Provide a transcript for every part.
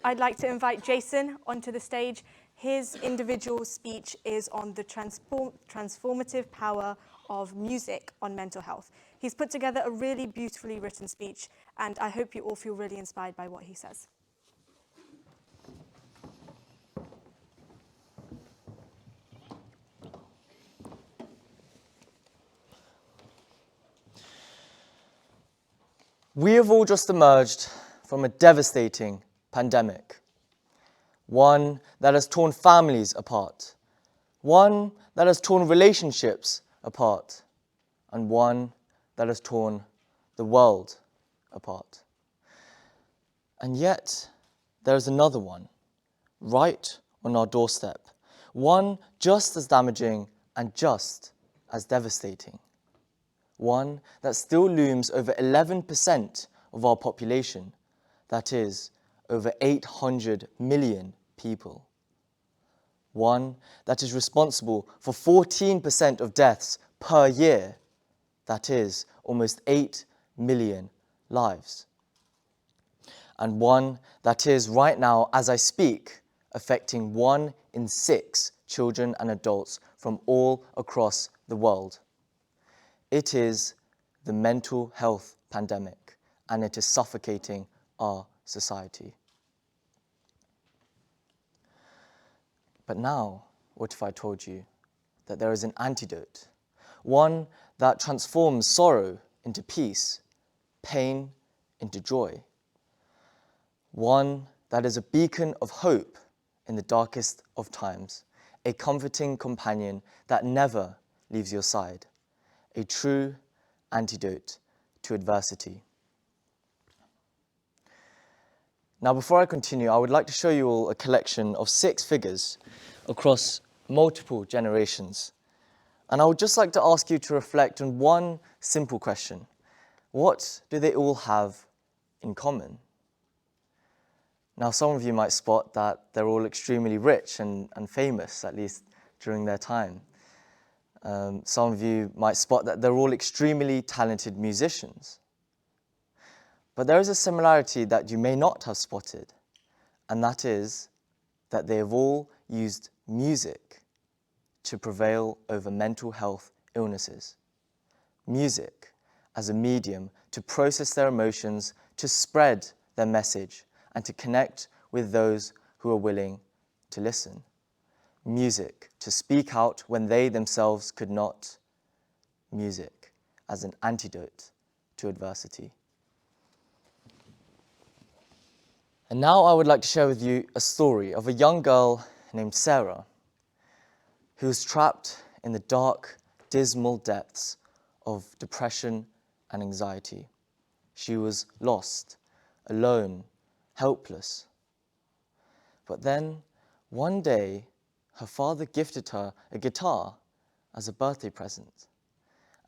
I'd like to invite Jason onto the stage. His individual speech is on the transformative power of music on mental health. He's put together a really beautifully written speech, and I hope you all feel really inspired by what he says. We have all just emerged from a devastating pandemic, one that has torn families apart, one that has torn relationships apart, and one that has torn the world apart. And yet, there is another one, right on our doorstep, one just as damaging and just as devastating. One that still looms over 11% of our population, that is, over 800 million people. One that is responsible for 14% of deaths per year, that is, almost 8 million lives. And one that is, right now, as I speak, affecting 1 in 6 children and adults from all across the world. It is the mental health pandemic, and it is suffocating our society. But now, what if I told you that there is an antidote, one that transforms sorrow into peace, pain into joy, one that is a beacon of hope in the darkest of times, a comforting companion that never leaves your side, a true antidote to adversity. Now, before I continue, I would like to show you all a collection of 6 figures across multiple generations. And I would just like to ask you to reflect on one simple question. What do they all have in common? Now, some of you might spot that they're all extremely rich and famous, at least during their time. Some of you might spot that they're all extremely talented musicians. But there is a similarity that you may not have spotted, and that is that they have all used music to prevail over mental health illnesses. Music as a medium to process their emotions, to spread their message, and to connect with those who are willing to listen. Music to speak out when they themselves could not. Music as an antidote to adversity. And now I would like to share with you a story of a young girl named Sarah, who was trapped in the dark, dismal depths of depression and anxiety. She was lost, alone, helpless. But then, one day, her father gifted her a guitar as a birthday present.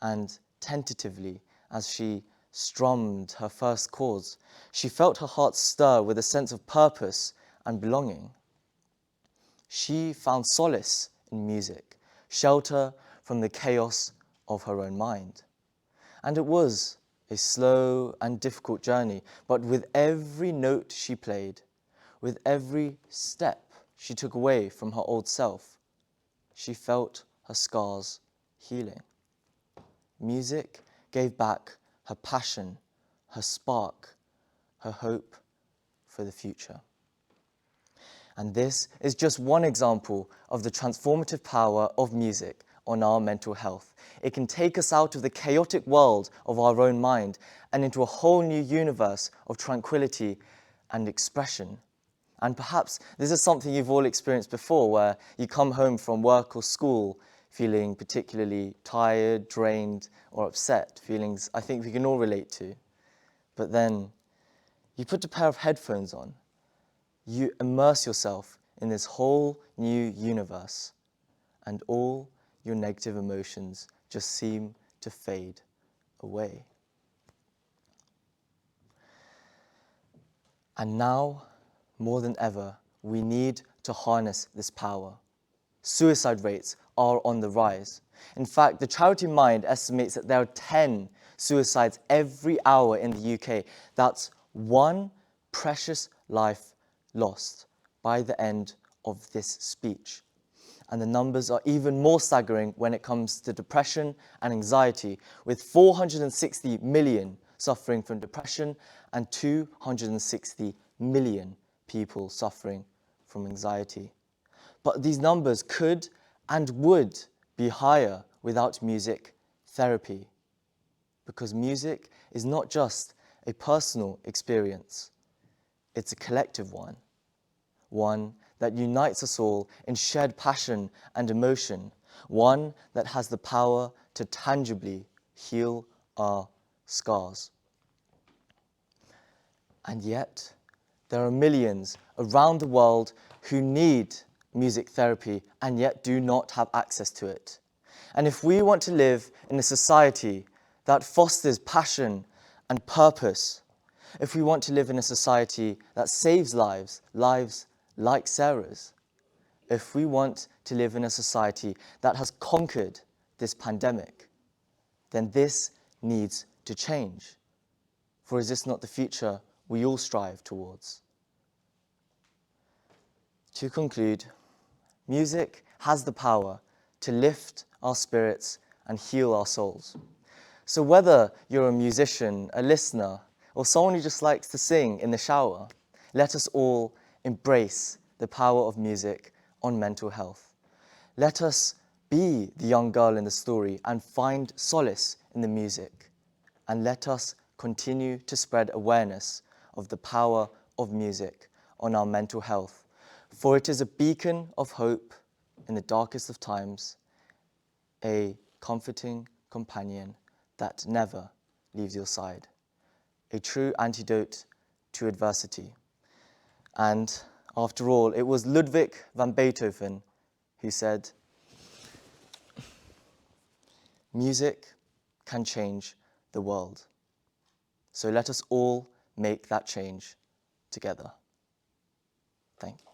And tentatively, as she strummed her first chords, she felt her heart stir with a sense of purpose and belonging. She found solace in music, shelter from the chaos of her own mind. And it was a slow and difficult journey, but with every note she played, with every step she took away from her old self, she felt her scars healing. Music gave back her passion, her spark, her hope for the future. And this is just one example of the transformative power of music on our mental health. It can take us out of the chaotic world of our own mind and into a whole new universe of tranquility and expression. And perhaps this is something you've all experienced before, where you come home from work or school feeling particularly tired, drained, or upset, feelings I think we can all relate to. But then you put a pair of headphones on, you immerse yourself in this whole new universe, and all your negative emotions just seem to fade away. And now, more than ever, we need to harness this power. Suicide rates are on the rise. In fact, the charity Mind estimates that there are 10 suicides every hour in the UK. That's one precious life lost by the end of this speech. And the numbers are even more staggering when it comes to depression and anxiety, with 460 million suffering from depression and 260 million people suffering from anxiety. But these numbers could and would be higher without music therapy, because music is not just a personal experience, it's a collective one, one that unites us all in shared passion and emotion, one that has the power to tangibly heal our scars. And yet, there are millions around the world who need music therapy and yet do not have access to it. And if we want to live in a society that fosters passion and purpose, if we want to live in a society that saves lives, lives like Sarah's, if we want to live in a society that has conquered this pandemic, then this needs to change. For is this not the future we all strive towards? To conclude, music has the power to lift our spirits and heal our souls. So whether you're a musician, a listener, or someone who just likes to sing in the shower, let us all embrace the power of music on mental health. Let us be the young girl in the story and find solace in the music. And let us continue to spread awareness of the power of music on our mental health, for it is a beacon of hope in the darkest of times, a comforting companion that never leaves your side, a true antidote to adversity. And after all, it was Ludwig van Beethoven who said, "Music can change the world." So let us all make that change together. Thank you.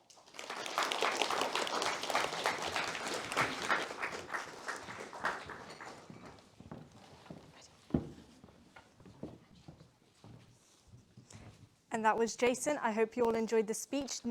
And that was Jason. I hope you all enjoyed the speech.